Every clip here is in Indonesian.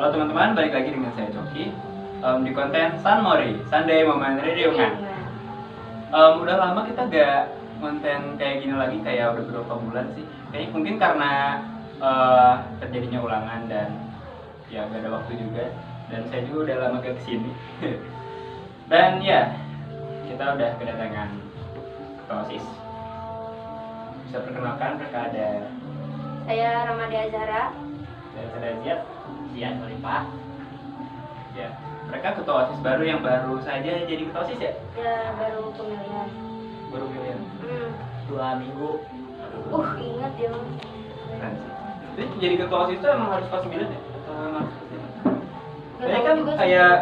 Halo teman-teman, balik lagi dengan saya Coki di konten San Mori, Sunday Moment Radio kan. Udah lama kita gak konten kayak gini lagi, kayak udah beberapa bulan sih. Kayaknya mungkin karena terjadinya ulangan dan ya gak ada waktu juga. Dan saya juga udah lama gak kesini. Dan ya, kita udah kedatangan ketua OSIS. Bisa perkenalkan, mereka ada Saya Ramadhi Azhara. dan saya Zian Khalifah. Ya, mereka ketua OSIS baru yang baru saja jadi ketua OSIS ya? Ya baru pemilihan. Baru pilihan. 2 minggu. Ingat ya. Keren sih. Jadi jadi ketua OSIS itu emang harus kelas 9 ya? Atau emang harus kelas 5? Kayaknya kan kayak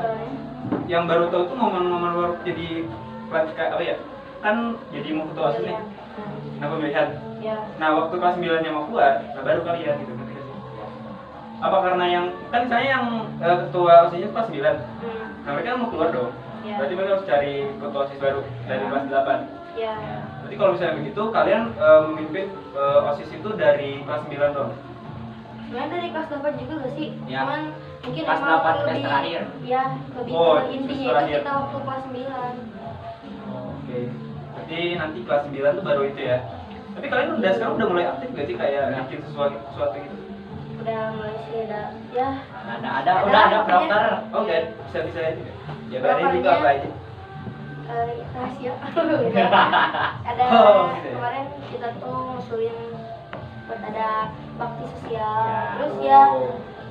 yang baru tahu tuh momen-momen baru jadi kayak apa ya? Kan jadi mau ketua OSIS nih. Nah pemilihan. Ya. Nah waktu kelas 9 nya mau keluar, nah baru kalian gitu ngerti gak sih? Apa karena yang kan saya yang ketua OSISnya kelas 9. Nah mereka kan mau keluar dong. Ya. Berarti mereka harus cari ketua OSIS baru dari kelas 8. Ya. Berarti kalau misalnya begitu kalian memimpin OSIS itu dari kelas 9 dong. Sebenarnya dari kelas 8 juga gak sih? Ya. Cuman mungkin Kelas emang 8 lebih terakhir. Ya, lebih Oh, ke intinya semester itu akhir. kita waktu kelas 9. Oke. Berarti nanti kelas 9 tuh baru itu ya. Tapi kalian udah sekarang udah mulai aktif gak sih kayak bikin sesuatu gitu? Udah mulai sih ada ya. Udah ada proker. Oke, bisa aja. Jabarin itu apa aja? Rahasia. Ada Oh, gitu ya. kemarin kita tuh ngusulin buat ada bakti sosial. Ya. Terus ya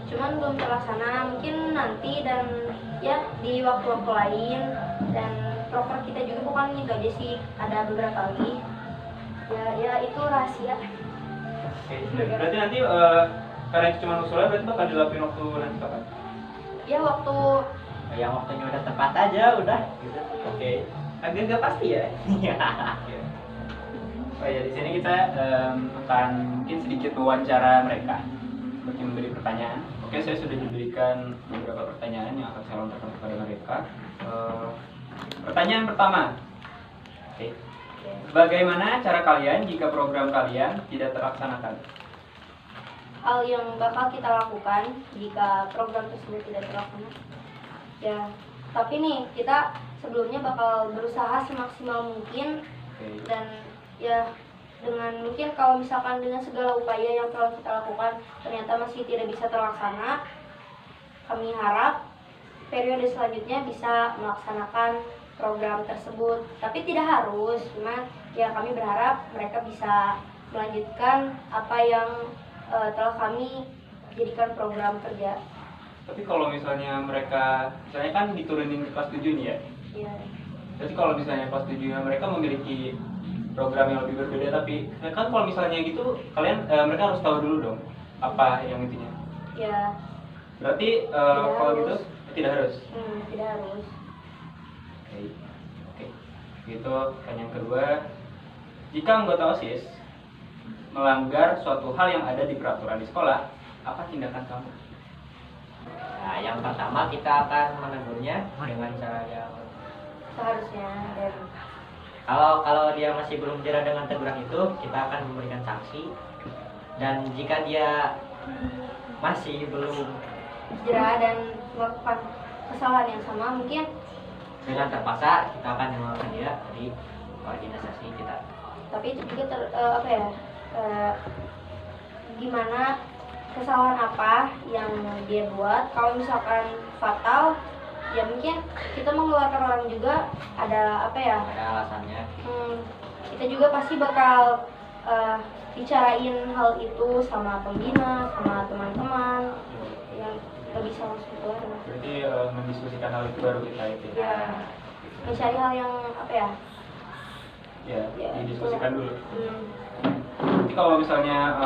cuman belum terlaksana, mungkin nanti dan ya di waktu-waktu lain. Dan proker kita juga bukan itu aja sih, ada beberapa lagi. Ya itu rahasia. Oke. Berarti nanti karena itu cuma usulan berarti bakal dilakuin waktu nanti kapan? Ya waktu Yang waktunya udah tepat aja udah gitu. Oke. Agak nggak pasti ya. Iya. Oh ya, di sini kita akan mungkin sedikit wawancara mereka bagi memberi pertanyaan. Oke, saya sudah diberikan beberapa pertanyaan yang akan saya lontarkan kepada mereka. Pertanyaan pertama. Oke. Bagaimana cara kalian jika program kalian tidak terlaksanakan? hal yang bakal kita lakukan jika program tersebut tidak terlaksana. Ya, tapi nih kita sebelumnya bakal berusaha semaksimal mungkin. Oke. Dan ya dengan mungkin kalau misalkan dengan segala upaya yang telah kita lakukan ternyata masih tidak bisa terlaksana, kami harap periode selanjutnya bisa melaksanakan program tersebut. Tapi tidak harus, cuma ya kami berharap mereka bisa melanjutkan apa yang telah kami jadikan program kerja. Tapi kalau misalnya mereka, misalnya kan diturunin ke kelas 7 nih ya. Ya. Jadi kalau misalnya kelas 7 mereka memiliki program yang lebih berbeda, tapi kan kalau misalnya gitu kalian mereka harus tahu dulu dong apa yang intinya. Ya. Berarti Tidak kalau harus. gitu tidak harus. Tidak harus. Oke. Gitu. Pertanyaan kedua, jika anggota OSIS melanggar suatu hal yang ada di peraturan di sekolah, apa tindakan kamu? Nah, yang pertama kita akan menegurnya dengan cara yang Seharusnya dan kalau dia masih belum jerah dengan teguran itu, kita akan memberikan sanksi. Dan jika dia masih belum jerah dan melakukan kesalahan yang sama, mungkin dengan terpaksa kita akan mengeluarkan dia dari organisasi kita. tapi itu juga gimana kesalahan apa yang dia buat. Kalau misalkan fatal ya mungkin kita mengeluarkan orang juga ada Ada alasannya. kita juga pasti bakal bicarain hal itu sama pembina, sama teman-teman yang nggak bisa langsung keluar. Berarti mendiskusikan hal itu baru kita itu. Ya mencari hal yang Ya, Ya, didiskusikan itu. dulu. Nanti kalau misalnya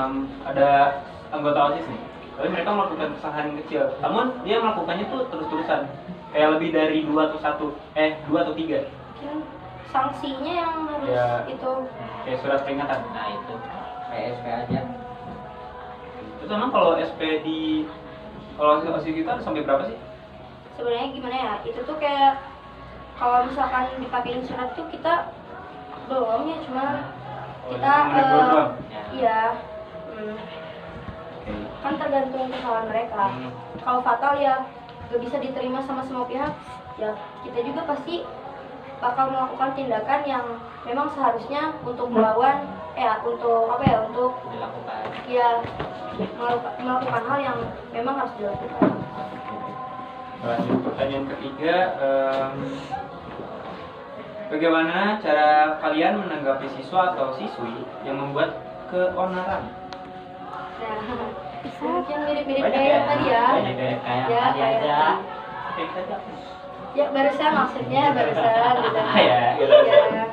ada anggota OSIS nih, tapi mereka melakukan kesalahan kecil, namun dia melakukannya tuh terus-terusan, kayak lebih dari 2 atau 3, Mungkin sanksinya yang harus Ya. itu. kayak surat peringatan. Nah itu PSP aja. Terus emang kalau SP kalau OSIS kita sampai berapa sih? Sebenarnya gimana ya, itu tuh kayak kalau misalkan dipakein surat tuh kita belum ya, cuma Oh, kita cuma menegur doang? iya Oke. Kan tergantung kesalahan mereka. Kalau fatal ya gak bisa diterima sama semua pihak, ya kita juga pasti bakal melakukan tindakan yang memang seharusnya untuk melawan untuk dilakukan. ya melakukan hal yang memang harus dilakukan. Lanjut pertanyaan ketiga, bagaimana cara kalian menanggapi siswa atau siswi yang membuat keonaran? Nah, mungkin mirip-mirip Banyak kayak ya? yang tadi ya. Banyak kayak Ya, tadi kayak aja. tadi. Kayak tadi apa? Ya barusan maksudnya barusan gitu. Ya, gitu. Ya.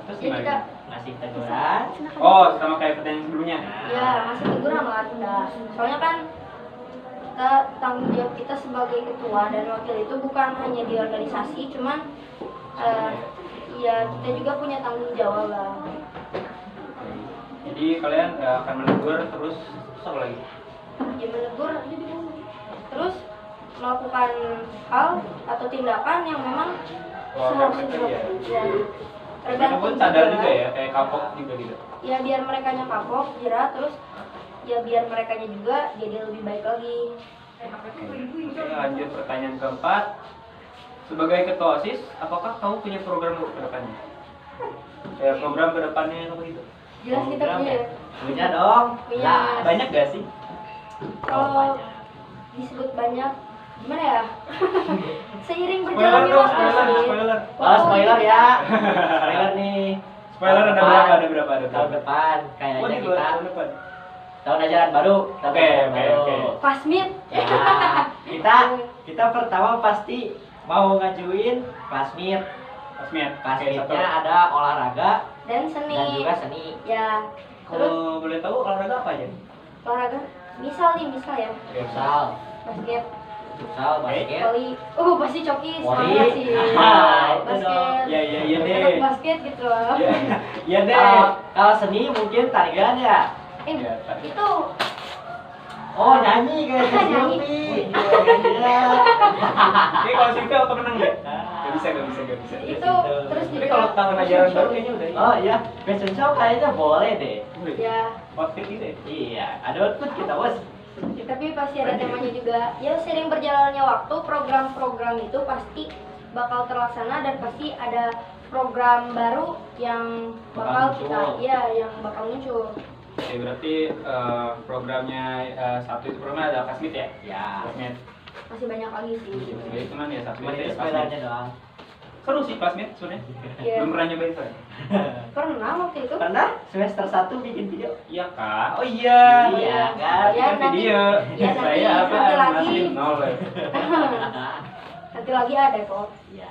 Terus Ya gimana? kita Ngasih teguran. Oh, sama kayak pertanyaan sebelumnya. ya masih teguran lah kita. Soalnya kan kita tanggung jawab kita sebagai ketua dan wakil itu bukan hanya di organisasi, cuman ya kita juga punya tanggung jawab lah. Jadi kalian akan menegur terus apa lagi? Ya menegur terus melakukan hal atau tindakan yang memang seharusnya dilakukan. Ya, Mereka pun sadar juga ya, kayak kapok juga gitu. Ya biar mereka kapok, jerah, terus ya biar mereka juga jadi lebih baik lagi. Oke, lanjut pertanyaan keempat. Sebagai ketua OSIS, apakah kamu punya program ke depannya? Program ke depannya apa gitu? Jelas kita Program punya ya? ya. Punya dong. Punya. Lah, Banyak gak sih? Kalau disebut banyak, gimana ya? Seiring Spoiler berjalannya dong, waktu sih. spoiler. Oh, spoiler ya. Spoiler nih. Spoiler ada Tahun berapa? depan. Ada berapa? Ada Tahun berapa? depan Oh, kayaknya di kita tahun depan. tahun ajaran baru. Tahun Oke, ajaran oke, baru. oke. Pasmit. Ya, kita pertama pasti mau ngajuin pasmit. Pasmiat. Oke, Pasmitnya satu. ada olahraga Dan dan seni. juga seni. Ya. Terus Kalau boleh tahu olahraga apa aja? olahraga. Misal ya. Futsal, Basket, futsal, basket. voli. Pasti cokis. Voli. Semangat sih. Nah, itu dong. Basket. Iya, iya, iya Anak deh. basket gitu loh. Iya, iya deh. Kalau seni mungkin tarian ya. Iya, tadi. Itu Oh, nyanyi kayak Nyanyi. Silvi. Iya. Oke, kalau Silvi auto menang deh. Gak bisa, gak bisa, gak bisa. itu terus Tapi juga kalau tahun ajaran baru kayaknya udah. Oh iya, fashion show kayaknya boleh deh. ya. Outfit gitu ya. Iya, ada outfit kita bos. Tapi pasti ada temanya juga. Ya sering berjalannya waktu, program-program itu pasti bakal terlaksana dan pasti ada program baru yang bakal Bakal kita, muncul. ya yang bakal muncul. Oke, berarti programnya satu itu programnya ada Pasmit ya? Ya. Pasmit. Masih banyak lagi sih. Jadi cuman ya satu Cuma itu itu ya spoilernya Pasmit. doang. Seru sih Pasmit sebenarnya. Iya. Belum pernah nyobain saya. Pernah waktu itu. Pernah semester 1 bikin video? Iya kak. Oh iya. Iya kan? Ya, Bikin video. ya, nanti- Saya apa? nanti lagi. Masih nol ya. Nanti lagi ada kok. Iya.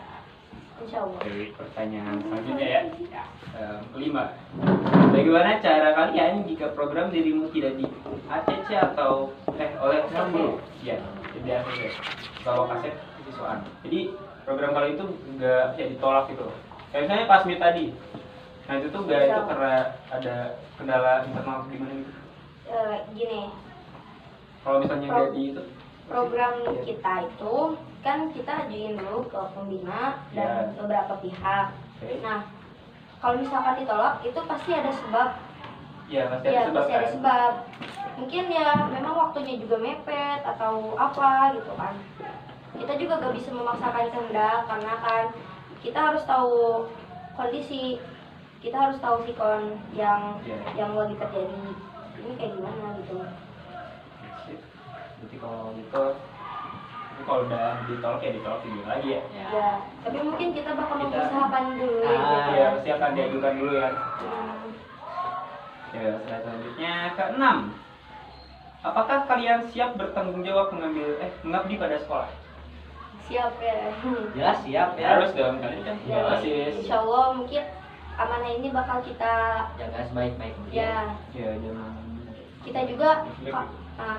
Insya Allah. Oke, pertanyaan selanjutnya ya. Kelima. Bagaimana cara kalian jika program dirimu tidak di ACC atau oleh sang guru? Ya, jadi ACC. Kalau kaset siswaan. Jadi program kali itu enggak ya ditolak gitu. Kayak misalnya Pasmit tadi. Nah itu tuh enggak itu karena ada kendala internal gimana gitu. Gini, Kalau misalnya enggak di itu program kita itu kan kita ajuin dulu ke pembina dan Ya. beberapa pihak. Oke. Nah, kalau misalkan ditolak itu pasti ada sebab. Ya, pasti ada Ya, sebab pasti ada kan. sebab. Mungkin ya memang waktunya juga mepet atau apa gitu kan. Kita juga gak bisa memaksakan kehendak karena kan kita harus tahu kondisi, kita harus tahu sikon yang Ya. yang lagi terjadi. Ini kayak gimana gitu. Sip. Berarti kalau gitu tapi kalau udah ditolak ya ditolak dulu lagi ya. Ya, tapi mungkin kita bakal Kita- mempersiapkan dulu Ah, gitu. Ya, pasti akan diajukan dulu ya. Hmm. Ya, selanjutnya ke-6. Apakah kalian siap bertanggung jawab mengabdi pada sekolah? Siap ya. Jelas siap ya. Harus dong, kalian kan Ya, OSIS. insya Allah mungkin amanah ini bakal kita Jaga sebaik-baik mungkin. ya Ya, jangan.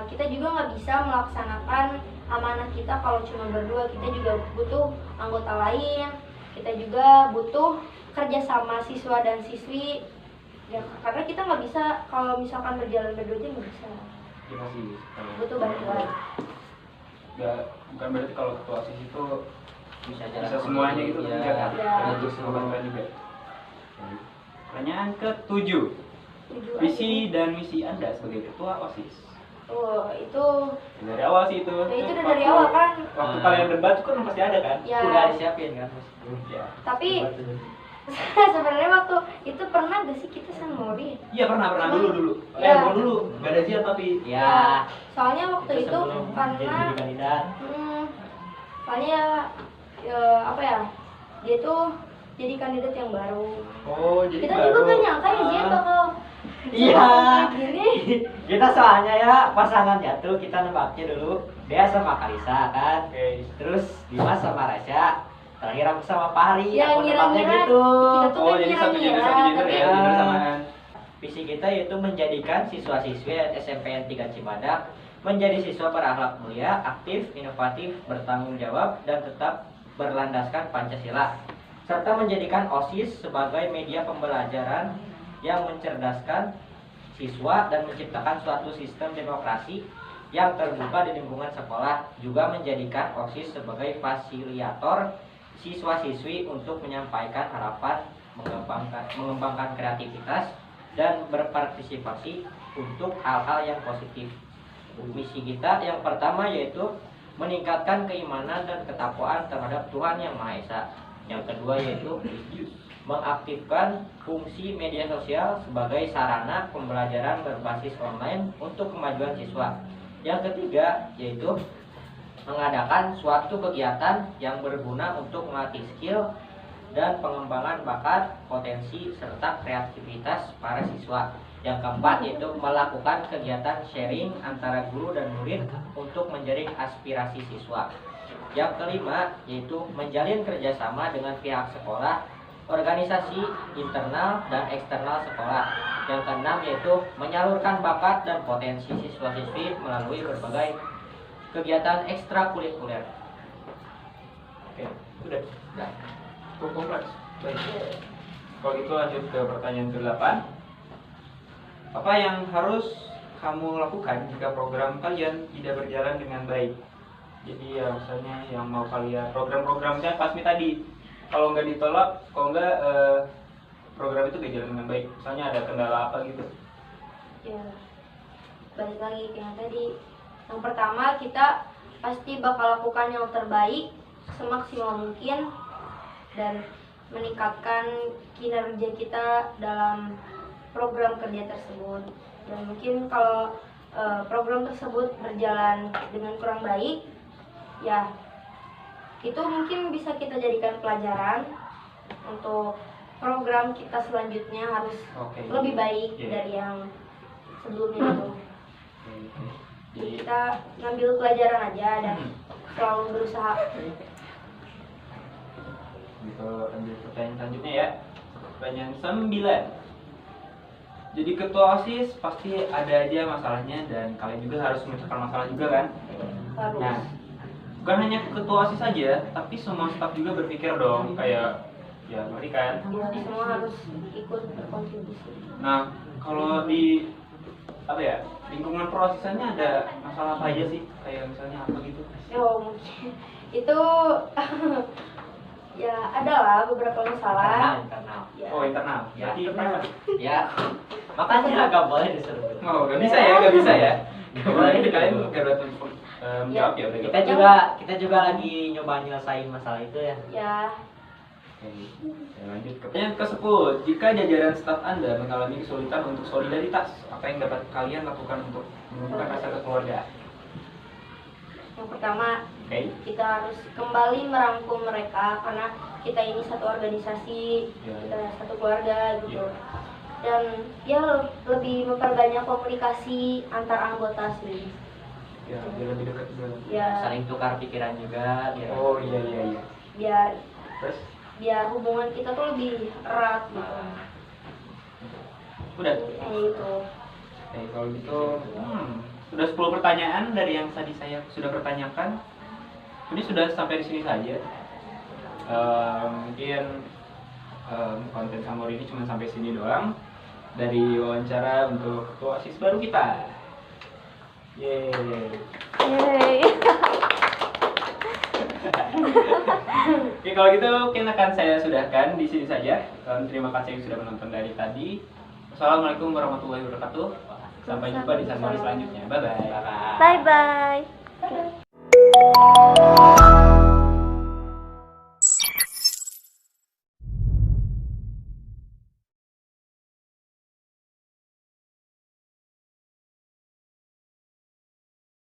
kita juga nggak bisa melaksanakan amanah kita kalau cuma berdua. Kita juga butuh anggota lain, kita juga butuh kerjasama siswa dan siswi ya, karena kita nggak bisa kalau misalkan berjalan berdua aja nggak bisa, Ya, masih. butuh bantuan. Bukan berarti kalau ketua OSIS itu Bisa bisa semuanya gitu ya. enggak kan? Ya. Butuh semua bantuan juga. Pertanyaan ke-7. Jujur Visi dan misi Anda sebagai ketua OSIS. Oh, itu Dari awal sih itu. ya itu udah dari awal kan. Waktu kalian debat kan pasti ada kan? Ya. Udah disiapin kan? Ya. Tapi sebenarnya waktu itu pernah gak sih kita Sanmori? Iya pernah dulu. Ya. Mau dulu, gak ada siap tapi. Ya. Soalnya waktu itu sebelum karena jadi kandidat. soalnya apa ya? Dia tuh jadi kandidat yang baru. Oh jadi Kita baru. juga gak nyangka ya dia bakal Iya. gini. Kita soalnya ya pasangannya tuh kita nebaknya dulu. Dia sama Karisa kan. Oke. Terus Dimas sama Rasya. Terakhir aku sama Pahri. Ya, aku nebaknya ngira-ngira gitu. kita tuh Oh kan jadi satu ngira-ngira, gender tapi ya, gender samaan. Visi kita yaitu menjadikan siswa-siswi SMPN 3 Cibadak menjadi siswa berakhlak mulia, aktif, inovatif, bertanggung jawab, dan tetap berlandaskan Pancasila, serta menjadikan OSIS sebagai media pembelajaran yang mencerdaskan siswa dan menciptakan suatu sistem demokrasi yang terbuka di lingkungan sekolah, juga menjadikan OSIS sebagai fasilitator siswa-siswi untuk menyampaikan harapan, mengembangkan kreativitas, dan berpartisipasi untuk hal-hal yang positif. Misi kita yang pertama yaitu meningkatkan keimanan dan ketakwaan terhadap Tuhan Yang Maha Esa. Yang kedua yaitu mengaktifkan fungsi media sosial sebagai sarana pembelajaran berbasis online untuk kemajuan siswa. Yang ketiga yaitu mengadakan suatu kegiatan yang berguna untuk melatih skill dan pengembangan bakat, potensi, serta kreativitas para siswa. Yang keempat yaitu melakukan kegiatan sharing antara guru dan murid untuk menjaring aspirasi siswa. Yang kelima yaitu menjalin kerjasama dengan pihak sekolah, organisasi internal dan eksternal sekolah. Yang keenam yaitu menyalurkan bakat dan potensi siswa-siswi melalui berbagai kegiatan ekstrakurikuler. Oke, udah. Cukup kompleks. Baik. Kalau gitu lanjut ke pertanyaan ke-8. Apa yang harus kamu lakukan jika program kalian tidak berjalan dengan baik? Jadi ya misalnya yang mau kalian program-programnya Pasmi tadi, kalau nggak ditolak, kalau nggak program itu gak jalan dengan baik. Misalnya ada kendala apa gitu? Ya, balik lagi ke yang tadi. Yang pertama kita pasti bakal lakukan yang terbaik semaksimal mungkin dan meningkatkan kinerja kita dalam program kerja tersebut. Dan mungkin kalau program tersebut berjalan dengan kurang baik, ya itu mungkin bisa kita jadikan pelajaran untuk program kita selanjutnya harus lebih baik dari yang sebelumnya itu. Jadi kita ngambil pelajaran aja dan selalu berusaha. Gitu, lanjut pertanyaan selanjutnya ya. Pertanyaan 9. Jadi ketua OSIS pasti ada aja masalahnya dan kalian juga harus memecahkan masalah juga kan? Harus. Nah, bukan hanya ketua OSIS saja, tapi semua staf juga berpikir dong kayak ya ngerti kan? Ya, semua harus ikut berkontribusi. Nah, kalau di apa ya lingkungan perosisannya ada masalah apa aja sih? Kayak misalnya apa gitu? Oh, mungkin itu ya adalah beberapa masalah. Internal. Ya. Oh internal. Ya, Berarti apa? Ya, makanya gak boleh disebut. Oh nggak bisa ya, nggak bisa ya. Nggak boleh. Itu kalian nggak dapat menjawab ya. Berarti. Kita juga lagi nyoba nyelesain masalah itu ya. Ya, Oke, lanjut ke pertanyaan ke-10. Jika jajaran staf Anda mengalami kesulitan untuk solidaritas, apa yang dapat kalian lakukan untuk menumbuhkan rasa kekeluargaan? yang pertama Oke. kita harus kembali merangkum mereka karena kita ini satu organisasi, Ya. kita satu keluarga gitu. Ya. Dan ya lebih memperbanyak komunikasi antar anggota sih. Ya, biar lebih dekat juga. Ya, Saling tukar pikiran juga. Biar Oh iya iya iya. biar Terus biar hubungan kita tuh lebih erat gitu. udah. Kayak gitu. Oke, kalau gitu sudah 10 pertanyaan dari yang tadi saya sudah pertanyakan. Ini sudah sampai di sini saja. Mungkin konten Samor ini cuma sampai sini doang dari wawancara untuk ketua OSIS baru kita. Yeay. Yeay. Oke, kalau gitu mungkin akan saya sudahkan di sini saja. Terima kasih yang sudah menonton dari tadi. Assalamualaikum warahmatullahi wabarakatuh. Sampai jumpa di San Mori selanjutnya. Bye bye. Bye-bye. Bye bye.